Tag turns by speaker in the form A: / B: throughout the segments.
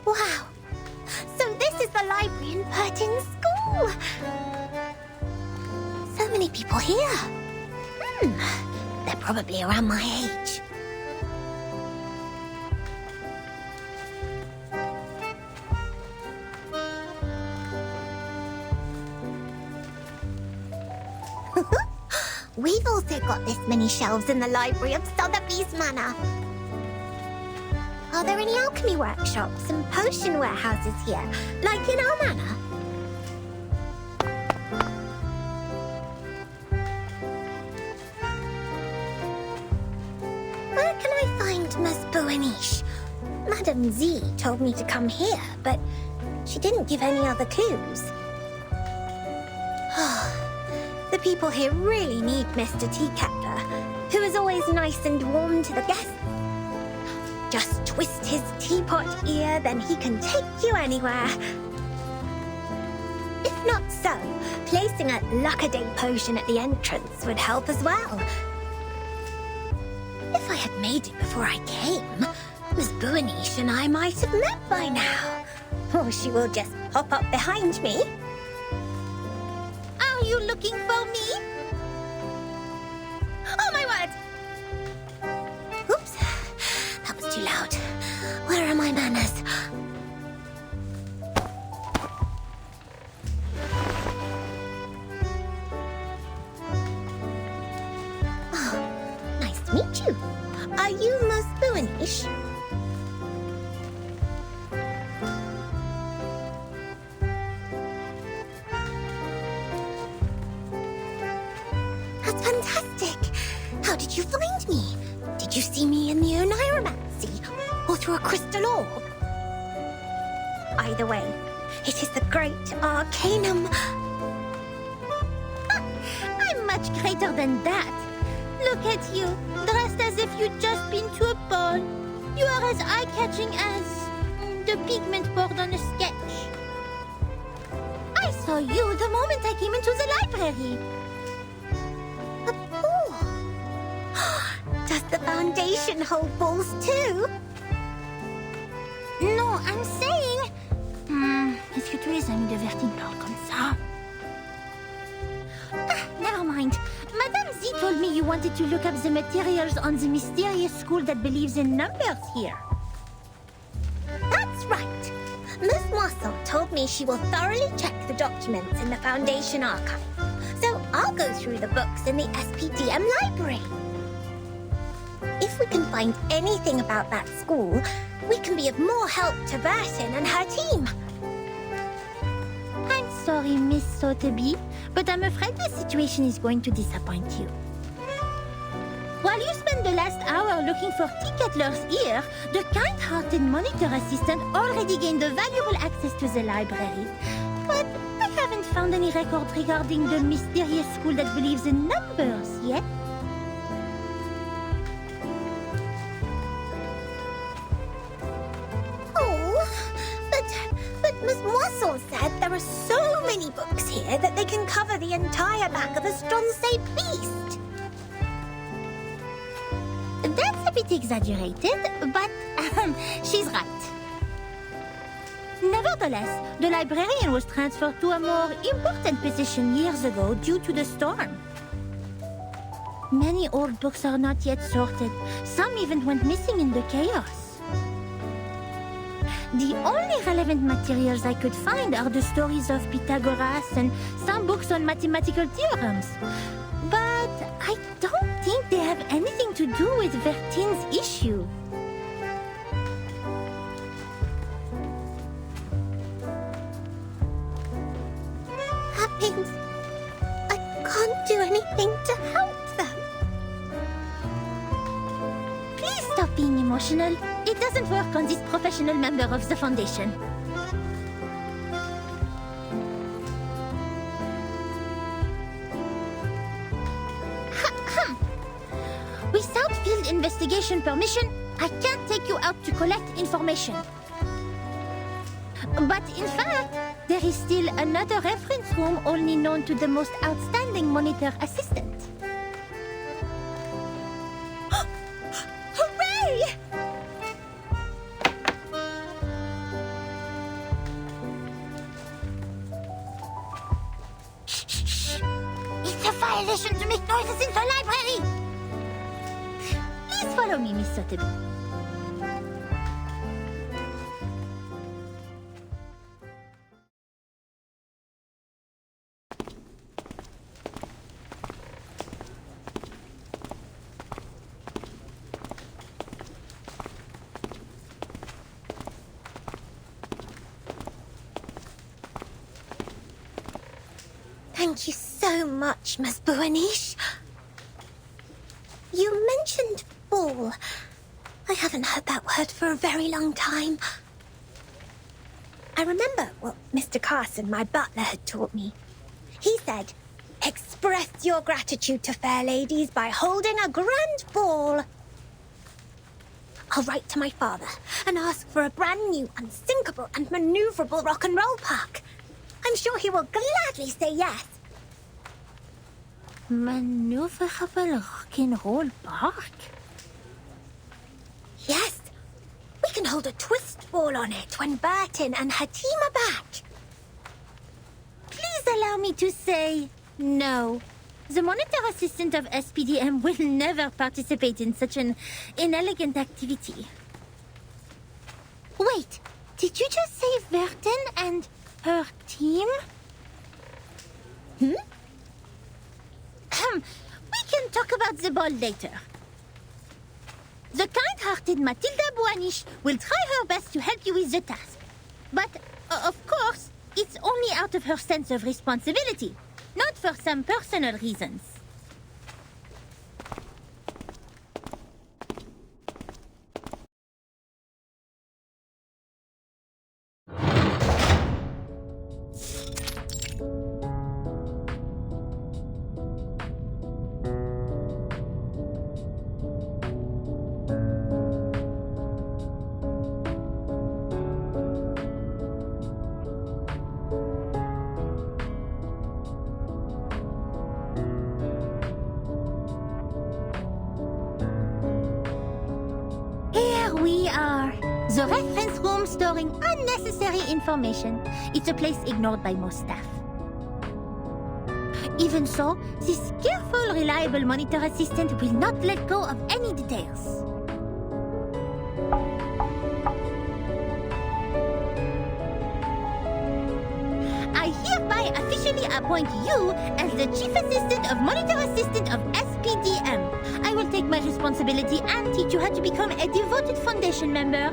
A: Wow! So this is the library in Pertin's school! So many people here. They're probably around my age. We've also got this many shelves in the library of Sotheby's Manor. Are there any alchemy workshops and potion warehouses here, like in our manor? Where can I find Miss Buaniche? Madame Z told me to come here, but she didn't give any other clues. The people here really need Mr. Teaketler, who is always nice and warm to the guests. Just twist his teapot ear, then he can take you anywhere. If not so, placing a luck-a-day potion at the entrance would help as well. If I had made it before I came, Miss Buaniche and I might have met by now. Or she will just pop up behind me. Are you looking for me? Oh my word! Oops, that was too loud. Where are my manners? Oh, nice to meet you. Are you Miss Buaniche? That's fantastic! How did you find me? Did you see me in the Oneiromancy? Or through a crystal orb? Either way, it is the great Arcanum. I'm much greater than that. Look at you, dressed as if you'd just been to a ball. You are as eye-catching as the pigment board on a sketch. I saw you the moment I came into the library. A ball? Does the Foundation hold balls too? Non, I'm saying... Est-ce que tous les amis de Vertine parlent comme ça? Never mind. Madame Z told me you wanted to look up the materials on the mysterious school that believes in numbers here. That's right. Miss Moissant told me she will thoroughly check the documents in the Foundation archive. So I'll go through the books in the SPDM library. If we can find anything about that school, we can be of more help to Vertin and her team. I'm sorry, Miss Sotheby, but I'm afraid the situation is going to disappoint you. While you spend the last hour looking for Teaketler's ear, the kind-hearted monitor assistant already gained valuable access to the library. But I haven't found any record regarding the mysterious school that believes in numbers yet. But Miss Moisson said there are so many books here that they can cover the entire back of a Stronsay beast. That's a bit exaggerated, but she's right. Nevertheless, the librarian was transferred to a more important position years ago due to the storm. Many old books are not yet sorted. Some even went missing in the chaos. The only relevant materials I could find are the stories of Pythagoras and some books on mathematical theorems. But I don't think they have anything to do with Vertin's issue. That means I can't do anything to help them. Please stop being emotional. emotional. It doesn't work on this professional member of the Foundation. Without field investigation permission, I can't take you out to collect information. But in fact, there is still another reference room only known to the most outstanding monitor assistant. Hooray! Shh, shh, shh. It's a violation to make noises in the library! Please follow me, Miss Sotheby. Thank you so much, Miss Buanish. You mentioned ball. I haven't heard that word for a very long time. I remember what Mr. Carson, my butler, had taught me. He said, express your gratitude to fair ladies by holding a grand ball. I'll write to my father and ask for a brand new, unsinkable and maneuverable rock and roll park. I'm sure he will gladly say yes. Maneuverable rock and roll park? Yes. We can hold a twist ball on it when Burton and her team are back. Please allow me to say no. The monitor assistant of SPDM will never participate in such an inelegant activity. Wait, did you just say Burton and her team? We can talk about the ball later. The kind-hearted Matilda Buanish will try her best to help you with the task. But, of course, it's only out of her sense of responsibility, not for some personal reasons. We are the reference room storing unnecessary information. It's a place ignored by most staff. Even so, this careful, reliable monitor assistant will not let go of any details. I hereby officially appoint you as the Chief Assistant of Monitor Assistant of SPDM. I will take my responsibility and teach you how to become a devoted Foundation member.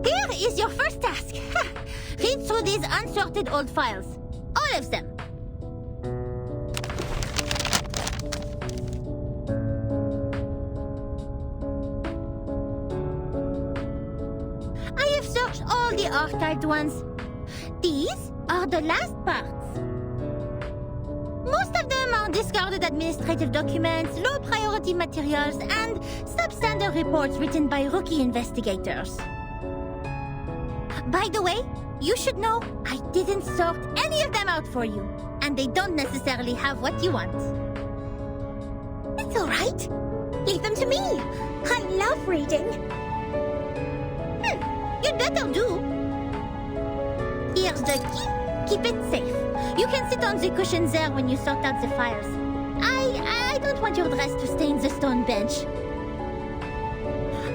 A: Here is your first task. Read through these unsorted old files. All of them. All the archived ones. These are the last parts. Most of them are discarded administrative documents, low-priority materials, and substandard reports written by rookie investigators. By the way, you should know I didn't sort any of them out for you, and they don't necessarily have what you want. It's all right. Leave them to me. I love reading. You'd better do. Here's the key. Keep it safe. You can sit on the cushions there when you sort out the files. I don't want your dress to stain the stone bench.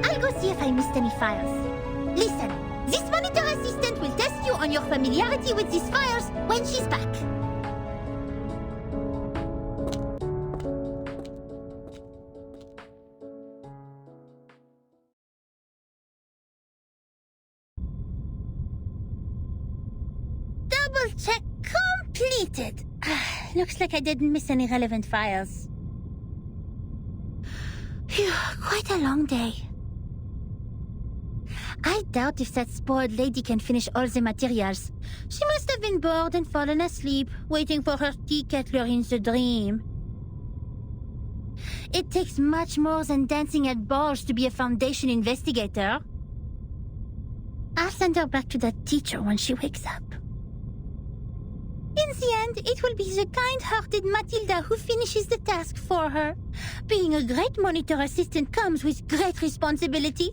A: I'll go see if I missed any files. Listen, this monitor assistant will test you on your familiarity with these files when she's back. Double check completed. Looks like I didn't miss any relevant files. Phew, quite a long day. I doubt if that spoiled lady can finish all the materials. She must have been bored and fallen asleep, waiting for her tea kettler in the dream. It takes much more than dancing at balls to be a Foundation investigator. I'll send her back to that teacher when she wakes up. In the end, it will be the kind-hearted Matilda who finishes the task for her. Being a great monitor assistant comes with great responsibility.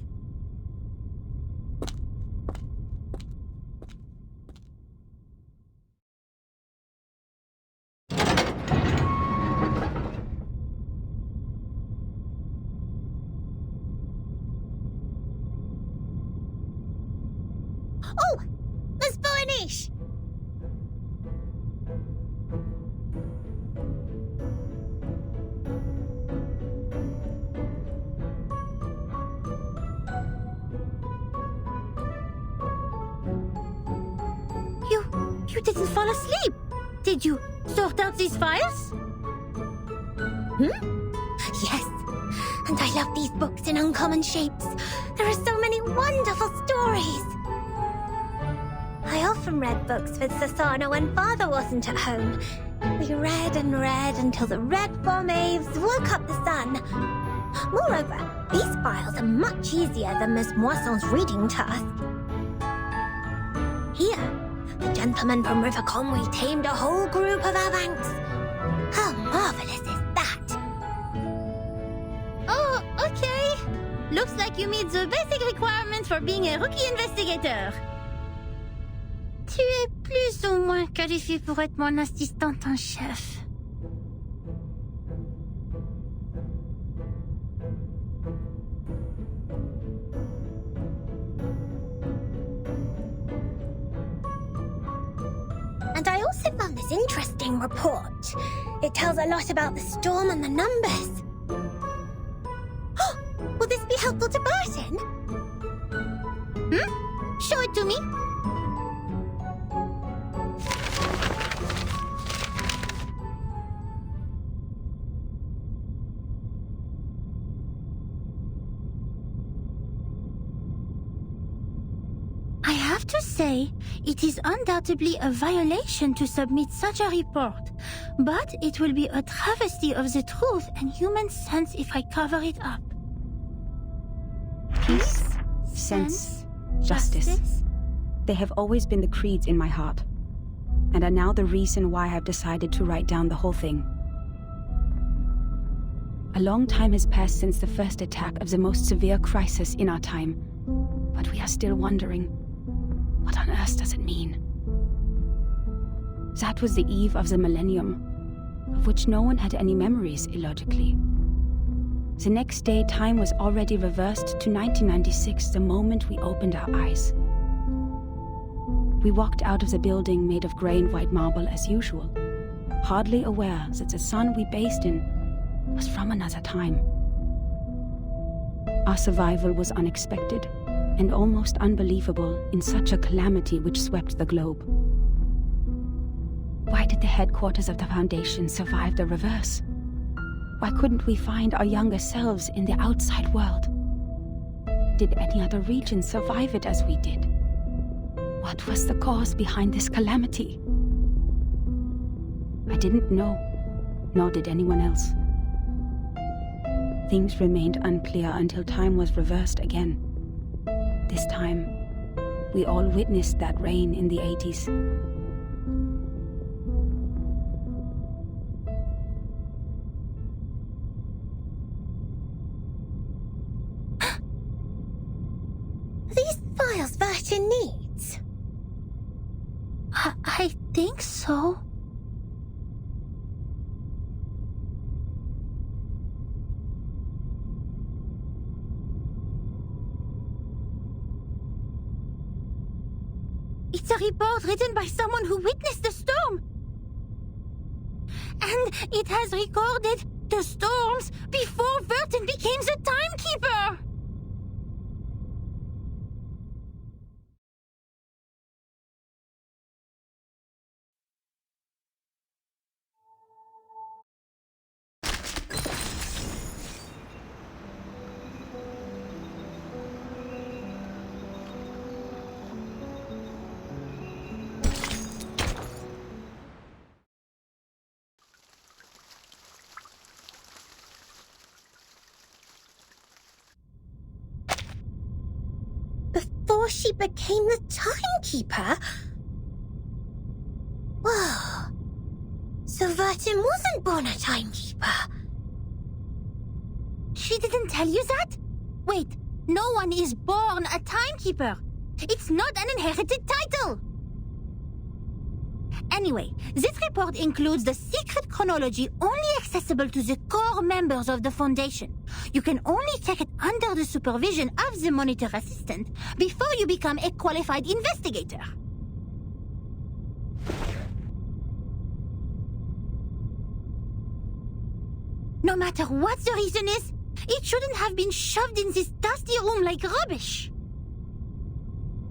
A: Oh! Miss Boenish! You didn't fall asleep. Did you sort out these files? Yes. And I love these books in uncommon shapes. There are so many wonderful stories. I often read books with Sasana when Father wasn't at home. We read and read until the red bomb waves woke up the sun. Moreover, these files are much easier than Miss Moisson's reading task. Here, the gentleman from River Conway tamed a whole group of Avanks. How marvelous is that? Oh, okay. Looks like you meet the basic requirements for being a rookie investigator. Tu es plus ou moins qualifié pour être mon assistante en chef. And I also found this interesting report. It tells a lot about the storm and the numbers. Will this be helpful to Burton? Show it to me. I have to say, it is undoubtedly a violation to submit such a report, but it will be a travesty of the truth and human sense if I cover it up.
B: Peace, sense, justice. They have always been the creeds in my heart, and are now the reason why I've decided to write down the whole thing. A long time has passed since the first attack of the most severe crisis in our time, but we are still wondering, what on earth does it mean? That was the eve of the millennium, of which no one had any memories, illogically. The next day, time was already reversed to 1996, the moment we opened our eyes. We walked out of the building made of grey and white marble as usual, hardly aware that the sun we bathed in was from another time. Our survival was unexpected and almost unbelievable in such a calamity which swept the globe. Why did the headquarters of the Foundation survive the reverse? Why couldn't we find our younger selves in the outside world? Did any other region survive it as we did? What was the cause behind this calamity? I didn't know, nor did anyone else. Things remained unclear until time was reversed again. This time, we all witnessed that rain in the 80s.
A: These files Burton needs? I think so. It's a report written by someone who witnessed the storm. And it has recorded the storms before Burton became the timekeeper. before she became the timekeeper? Whoa. So Vertim wasn't born a timekeeper. She didn't tell you that? Wait, no one is born a timekeeper. It's not an inherited title. Anyway, this report includes the secret chronology only accessible to the core members of the Foundation. You can only check it under the supervision of the monitor assistant before you become a qualified investigator. No matter what the reason is, it shouldn't have been shoved in this dusty room like rubbish.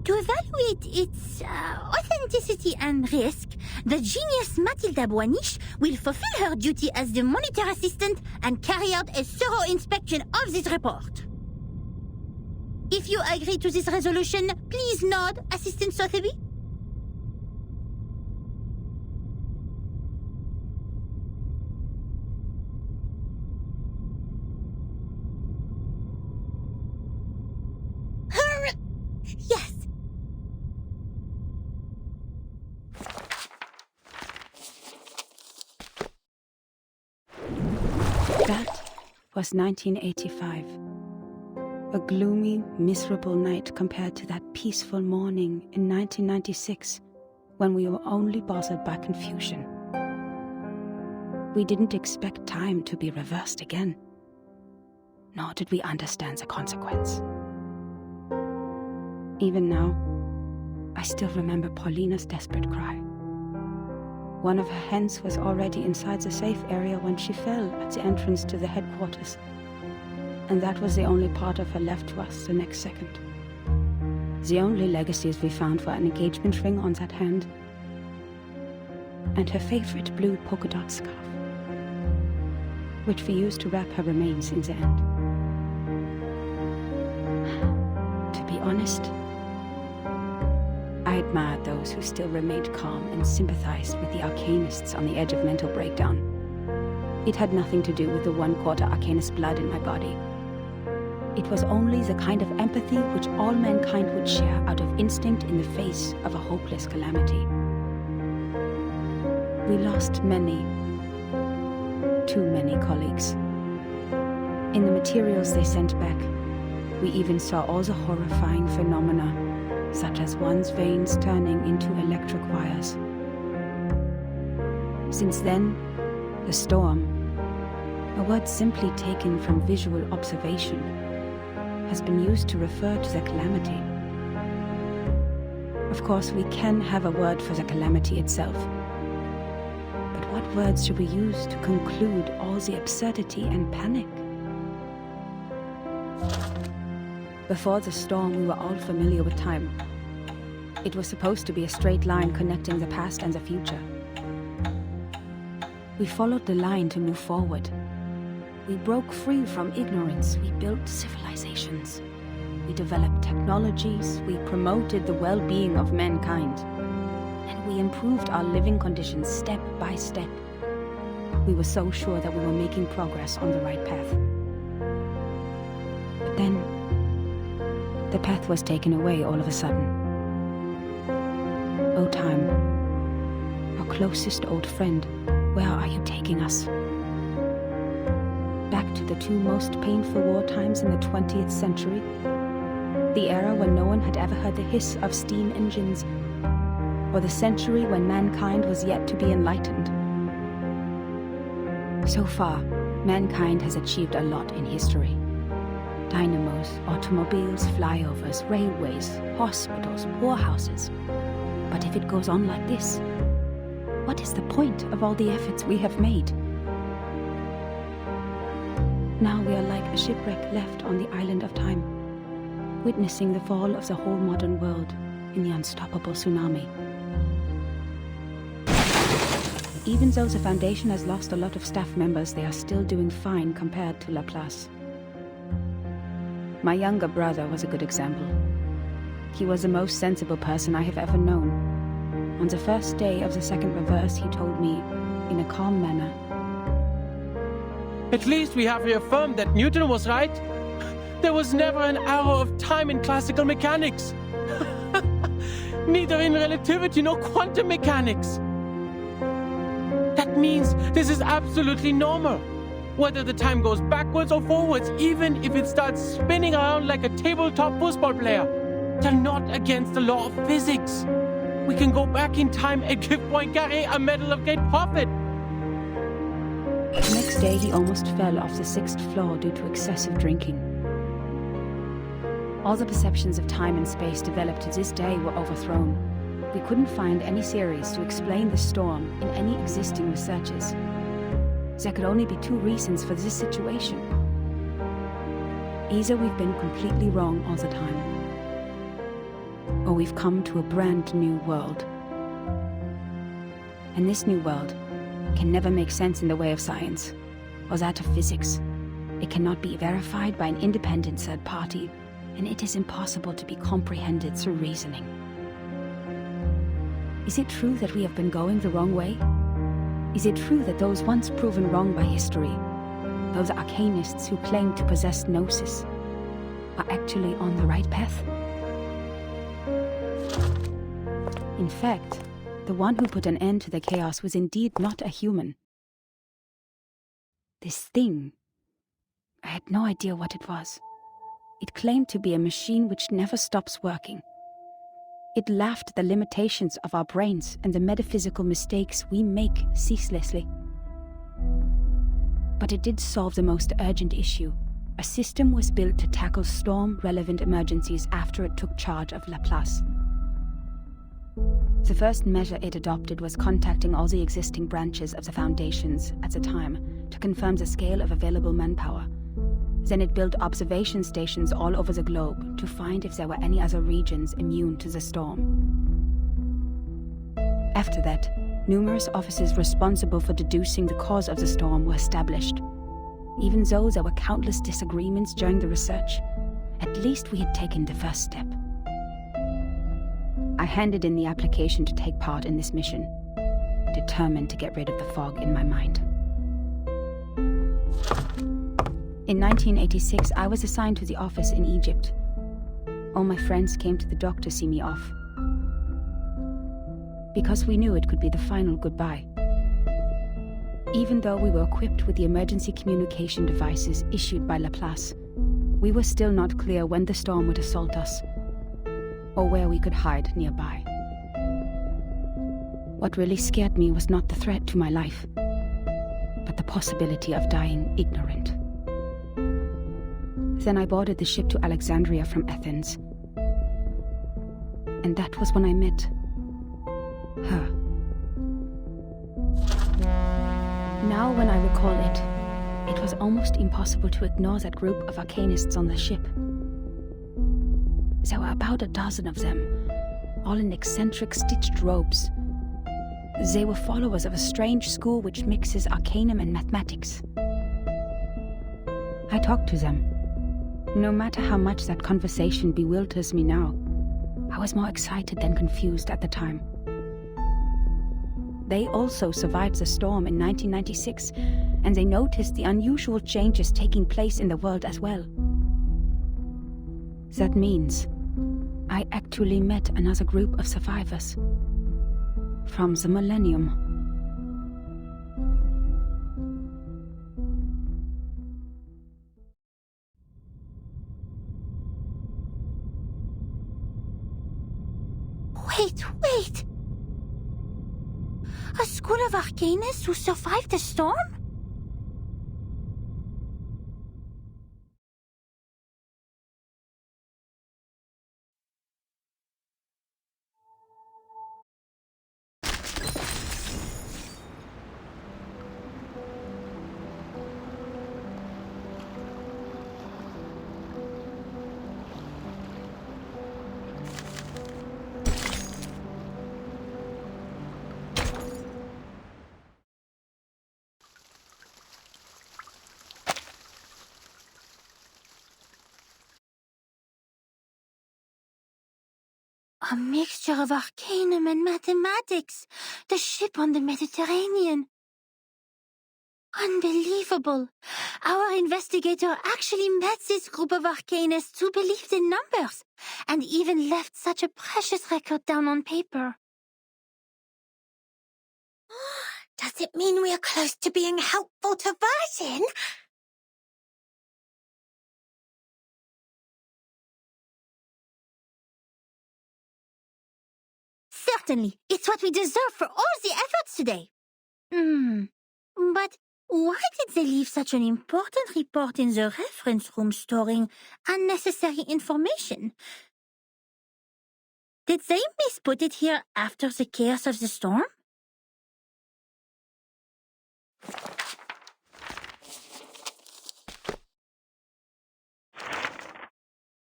A: To evaluate its authenticity and risk, the genius Mathilda Boiniche will fulfill her duty as the monitor assistant and carry out a thorough inspection of this report. If you agree to this resolution, please nod, Assistant Sotheby. Yes.
B: That was 1985. A gloomy, miserable night compared to that peaceful morning in 1996, when we were only bothered by confusion. We didn't expect time to be reversed again, nor did we understand the consequence. Even now, I still remember Paulina's desperate cry. One of her hens was already inside the safe area when she fell at the entrance to the headquarters, and that was the only part of her left to us the next second. The only legacies we found were an engagement ring on that hand and her favorite blue polka dot scarf, which we used to wrap her remains in the end. To be honest, I admired those who still remained calm and sympathized with the arcanists on the edge of mental breakdown. It had nothing to do with the 1/4 arcanist blood in my body. It was only the kind of empathy which all mankind would share out of instinct in the face of a hopeless calamity. We lost many, too many colleagues. In the materials they sent back, we even saw all the horrifying phenomena, such as one's veins turning into electric wires. Since then, the storm, a word simply taken from visual observation, has been used to refer to the calamity. Of course, we can have a word for the calamity itself. But what words should we use to conclude all the absurdity and panic? Before the storm, we were all familiar with time. It was supposed to be a straight line connecting the past and the future. We followed the line to move forward. We broke free from ignorance. We built civilizations. We developed technologies. We promoted the well-being of mankind. And we improved our living conditions step by step. We were so sure that we were making progress on the right path. But then, the path was taken away all of a sudden. Oh, time, our closest old friend, where are you taking us? Back to the two most painful war times in the 20th century? The era when no one had ever heard the hiss of steam engines, or the century when mankind was yet to be enlightened? So far, mankind has achieved a lot in history. Dynamos, automobiles, flyovers, railways, hospitals, poorhouses. But if it goes on like this, what is the point of all the efforts we have made? Now we are like a shipwreck left on the island of time, witnessing the fall of the whole modern world in the unstoppable tsunami. Even though the Foundation has lost a lot of staff members, they are still doing fine compared to Laplace. My younger brother was a good example. He was the most sensible person I have ever known. On the first day of the second reverse, he told me, in a calm manner,
C: "At least we have reaffirmed that Newton was right. There was never an arrow of time in classical mechanics. neither in relativity nor quantum mechanics. That means this is absolutely normal. Whether the time goes backwards or forwards, even if it starts spinning around like a tabletop football player, they're not against the law of physics. We can go back in time and give Poincaré a Medal of Great Profit.
B: The next day, he almost fell off the 6th floor due to excessive drinking. All the perceptions of time and space developed to this day were overthrown. We couldn't find any theories to explain the storm in any existing researches. There could only be 2 reasons for this situation. Either we've been completely wrong all the time, or we've come to a brand new world. And this new world can never make sense in the way of science, or that of physics. It cannot be verified by an independent third party, and it is impossible to be comprehended through reasoning. Is it true that we have been going the wrong way? Is it true that those once proven wrong by history, those arcanists who claim to possess gnosis, are actually on the right path? In fact, the one who put an end to the chaos was indeed not a human. This thing, I had no idea what it was. It claimed to be a machine which never stops working. It laughed at the limitations of our brains and the metaphysical mistakes we make ceaselessly. But it did solve the most urgent issue. A system was built to tackle storm-relevant emergencies after it took charge of Laplace. The first measure it adopted was contacting all the existing branches of the foundations at the time to confirm the scale of available manpower. Then it built observation stations all over the globe to find if there were any other regions immune to the storm. After that, numerous offices responsible for deducing the cause of the storm were established. Even though there were countless disagreements during the research, at least we had taken the first step. I handed in the application to take part in this mission, determined to get rid of the fog in my mind. In 1986, I was assigned to the office in Egypt. All my friends came to the dock to see me off, because we knew it could be the final goodbye. Even though we were equipped with the emergency communication devices issued by Laplace, we were still not clear when the storm would assault us, or where we could hide nearby. What really scared me was not the threat to my life, but the possibility of dying ignorant. Then I boarded the ship to Alexandria from Athens. And that was when I met her. Now when I recall it, it was almost impossible to ignore that group of arcanists on the ship. There were about a dozen of them, all in eccentric stitched robes. They were followers of a strange school which mixes arcanum and mathematics. I talked to them. No matter how much that conversation bewilders me now, I was more excited than confused at the time. They also survived the storm in 1996, and they noticed the unusual changes taking place in the world as well. That means I actually met another group of survivors from the Millennium.
A: Wait! A school of arcanists who survived the storm? A mixture of arcanum and mathematics. The ship on the Mediterranean. Unbelievable. Our investigator actually met this group of arcanists who believed in numbers, and even left such a precious record down on paper.
D: Does it mean we are close to being helpful to Version?
A: Certainly, it's what we deserve for all the efforts today. But why did they leave such an important report in the reference room storing unnecessary information? Did they misput it here after the chaos of the storm?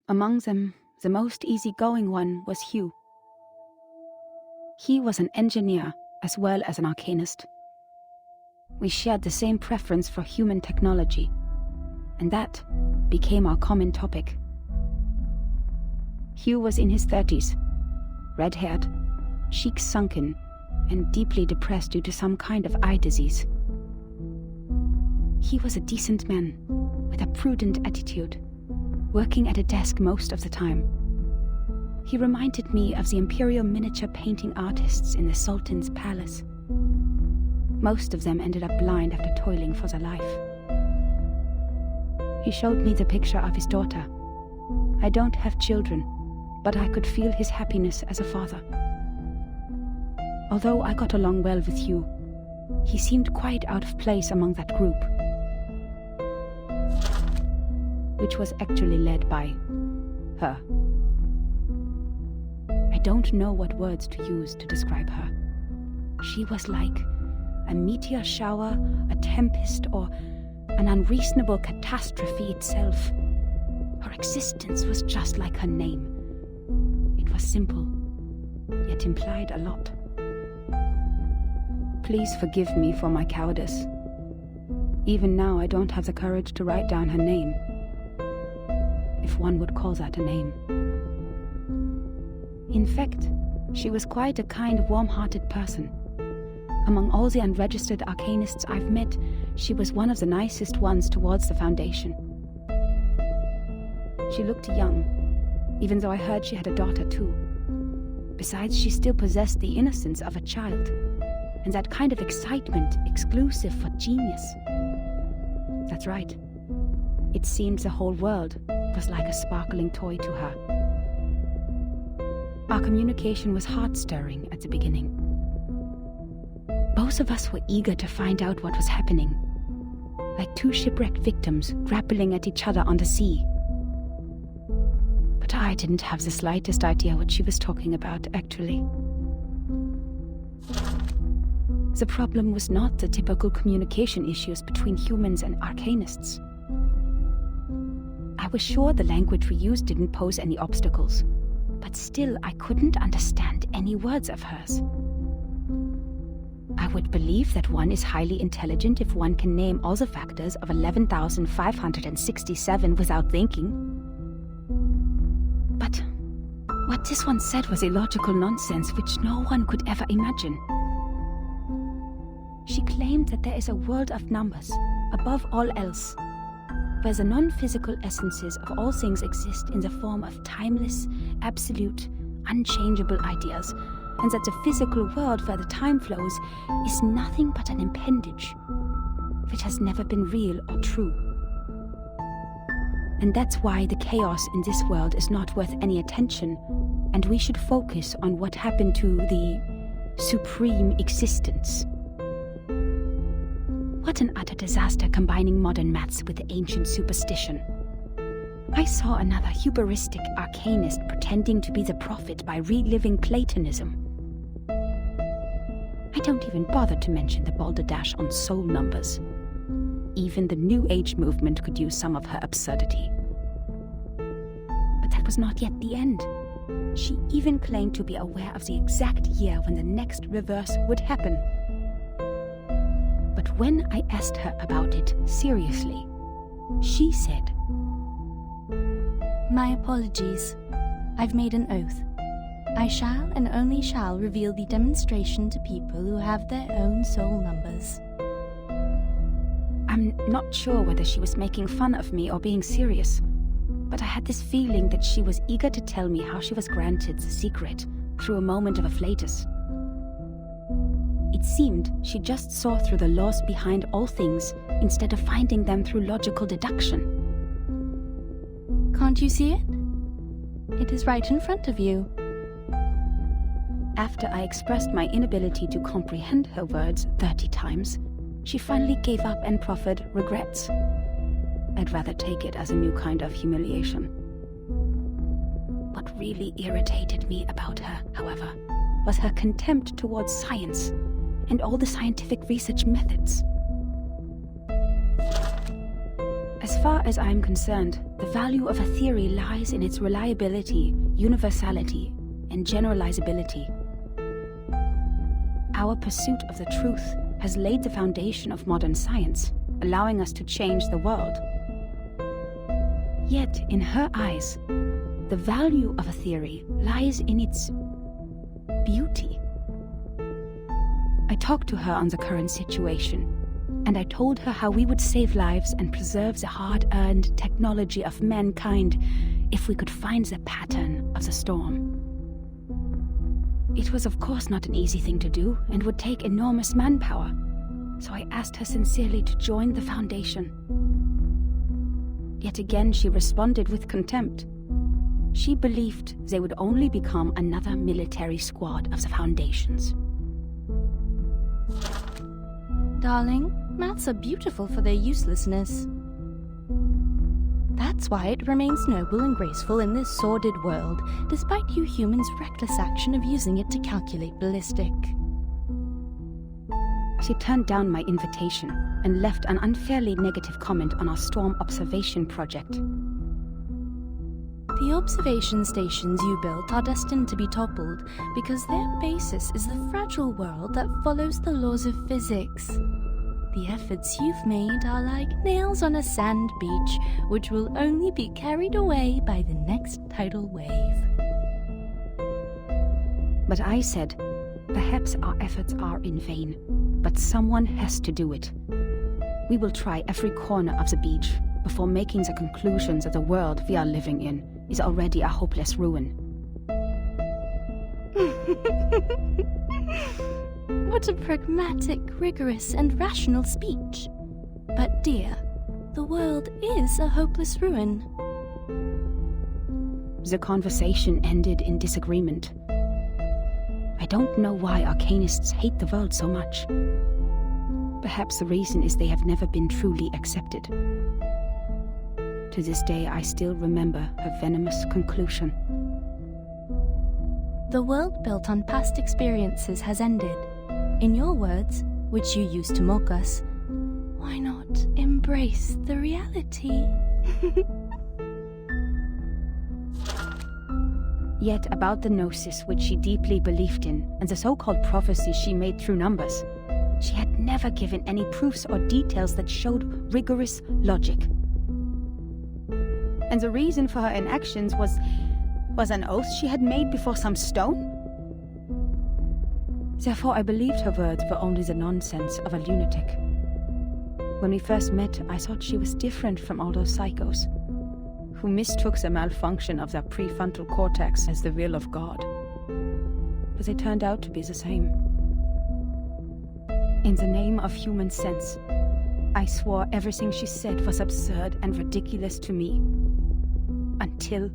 B: Among them, the most easygoing one was Hugh. He was an engineer as well as an arcanist. We shared the same preference for human technology, and that became our common topic. Hugh was in his 30s, red-haired, cheeks sunken, and deeply depressed due to some kind of eye disease. He was a decent man, with a prudent attitude, working at a desk most of the time. He reminded me of the imperial miniature painting artists in the Sultan's palace. Most of them ended up blind after toiling for their life. He showed me the picture of his daughter. I don't have children, but I could feel his happiness as a father. Although I got along well with Hugh, he seemed quite out of place among that group, which was actually led by her. I don't know what words to use to describe her. She was like a meteor shower, a tempest, or an unreasonable catastrophe itself. Her existence was just like her name. It was simple, yet implied a lot. Please forgive me for my cowardice. Even now, I don't have the courage to write down her name, if one would call that a name. In fact, she was quite a kind, warm-hearted person. Among all the unregistered arcanists I've met, she was one of the nicest ones towards the Foundation. She looked young, even though I heard she had a daughter too. Besides, she still possessed the innocence of a child, and that kind of excitement exclusive for genius. That's right. It seemed the whole world was like a sparkling toy to her. Our communication was heart-stirring at the beginning. Both of us were eager to find out what was happening, like two shipwrecked victims grappling at each other on the sea. But I didn't have the slightest idea what she was talking about, actually. The problem was not the typical communication issues between humans and arcanists. I was sure the language we used didn't pose any obstacles, but still I couldn't understand any words of hers. I would believe that one is highly intelligent if one can name all the factors of 11,567 without thinking. But what this one said was illogical nonsense which no one could ever imagine. She claimed that there is a world of numbers, above all else, where the non-physical essences of all things exist in the form of timeless, absolute, unchangeable ideas, and that the physical world where the time flows is nothing but an appendage, which has never been real or true. And that's why the chaos in this world is not worth any attention, and we should focus on what happened to the supreme existence. What an utter disaster combining modern maths with ancient superstition. I saw another hubristic arcanist pretending to be the prophet by reliving Platonism. I don't even bother to mention the balderdash on soul numbers. Even the New Age movement could use some of her absurdity. But that was not yet the end. She even claimed to be aware of the exact year when the next reverse would happen. But when I asked her about it seriously, she said,
E: "My apologies. I've made an oath. I shall and only shall reveal the demonstration to people who have their own soul numbers."
B: I'm not sure whether she was making fun of me or being serious, but I had this feeling that she was eager to tell me how she was granted the secret through a moment of afflatus. It seemed she just saw through the laws behind all things instead of finding them through logical deduction.
E: Can't you see it? It is right in front of you.
B: After I expressed my inability to comprehend her words 30 times, she finally gave up and proffered regrets. I'd rather take it as a new kind of humiliation. What really irritated me about her, however, was her contempt towards science and all the scientific research methods. As far as I'm concerned, the value of a theory lies in its reliability, universality, and generalizability. Our pursuit of the truth has laid the foundation of modern science, allowing us to change the world. Yet, in her eyes, the value of a theory lies in its beauty. I talked to her on the current situation, and I told her how we would save lives and preserve the hard-earned technology of mankind if we could find the pattern of the storm. It was of course not an easy thing to do and would take enormous manpower, so I asked her sincerely to join the Foundation. Yet again she responded with contempt. She believed they would only become another military squad of the Foundation's.
E: Darling, maths are beautiful for their uselessness. That's why it remains noble and graceful in this sordid world, despite you humans' reckless action of using it to calculate ballistic.
B: She turned down my invitation and left an unfairly negative comment on our storm observation project.
E: The observation stations you built are destined to be toppled because their basis is the fragile world that follows the laws of physics. The efforts you've made are like nails on a sand beach, which will only be carried away by the next tidal wave.
B: But I said, perhaps our efforts are in vain, but someone has to do it. We will try every corner of the beach before making the conclusion that the world we are living in is already a hopeless ruin.
E: What a pragmatic, rigorous, and rational speech. But dear, the world is a hopeless ruin.
B: The conversation ended in disagreement. I don't know why arcanists hate the world so much. Perhaps the reason is they have never been truly accepted. To this day, I still remember her venomous conclusion.
E: The world built on past experiences has ended. In your words, which you used to mock us, why not embrace the reality?
B: Yet about the gnosis which she deeply believed in, and the so-called prophecies she made through numbers, she had never given any proofs or details that showed rigorous logic. And the reason for her inactions was an oath she had made before some stone? Therefore I believed her words were only the nonsense of a lunatic. When we first met, I thought she was different from all those psychos, who mistook the malfunction of their prefrontal cortex as the will of God. But they turned out to be the same. In the name of human sense, I swore everything she said was absurd and ridiculous to me. Until...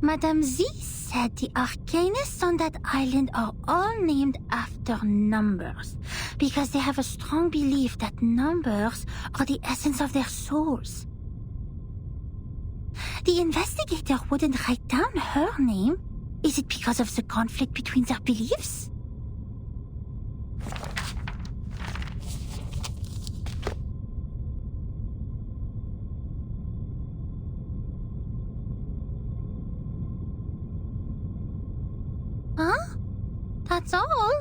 A: Madame Z said the arcanists on that island are all named after numbers, because they have a strong belief that numbers are the essence of their souls. The investigator wouldn't write down her name. Is it because of the conflict between their beliefs? Huh? That's all?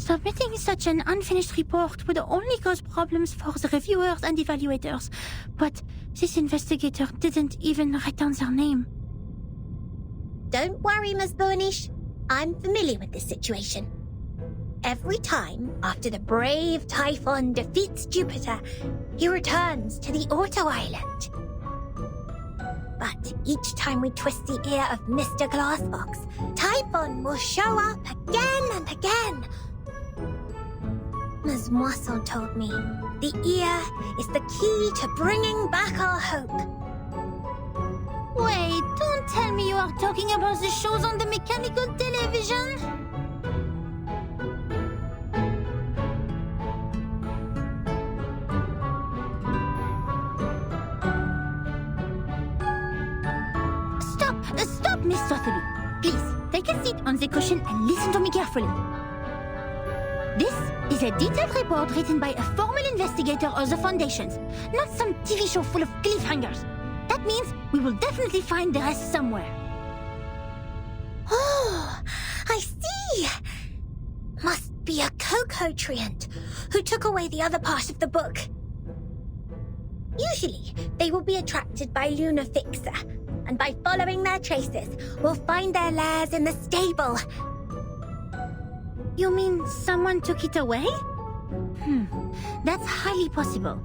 A: Submitting such an unfinished report would only cause problems for the reviewers and evaluators, but this investigator didn't even write down their name.
D: Don't worry, Ms. Burnish. I'm familiar with this situation. Every time after the brave Typhon defeats Jupiter, he returns to the Auto Island. But each time we twist the ear of Mr. Glassbox, Typhon will show up again and again. Ms. Moisson told me the ear is the key to bringing back our hope.
A: Wait, don't tell me you are talking about the shows on the mechanical television? Stop, Miss Sotheby. Please, take a seat on the cushion and listen to me carefully. This is a detailed report written by a formal investigator of the Foundations, not some TV show full of cliffhangers. That means we will definitely find the rest somewhere.
D: Oh, I see. Must be a Coco-Treant who took away the other part of the book. Usually, they will be attracted by Luna Fixer, and by following their traces, we'll find their lairs in the stable.
A: You mean someone took it away? That's highly possible.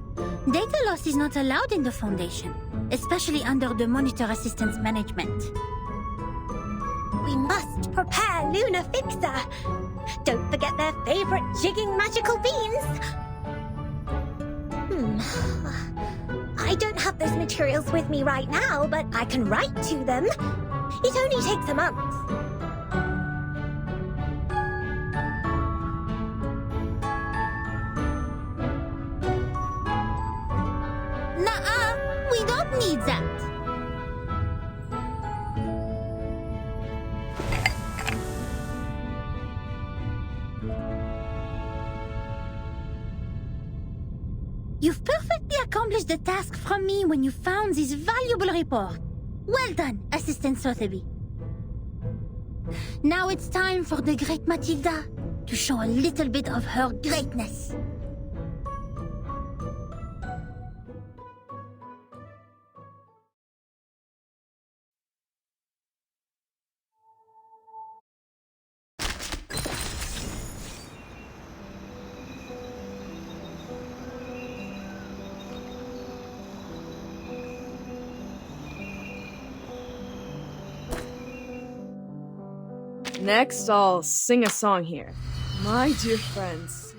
A: Data loss is not allowed in the Foundation, especially under the Monitor Assistance Management.
D: We must prepare Luna Fixer. Don't forget their favorite jigging magical beans. I don't have those materials with me right now, but I can write to them. It only takes a month.
A: Nuh-uh, we don't need that. You've perfectly accomplished the task from me when you found this valuable report. Well done, Assistant Sotheby. Now it's time for the great Matilda to show a little bit of her greatness.
F: Next, I'll sing a song here. My dear friends,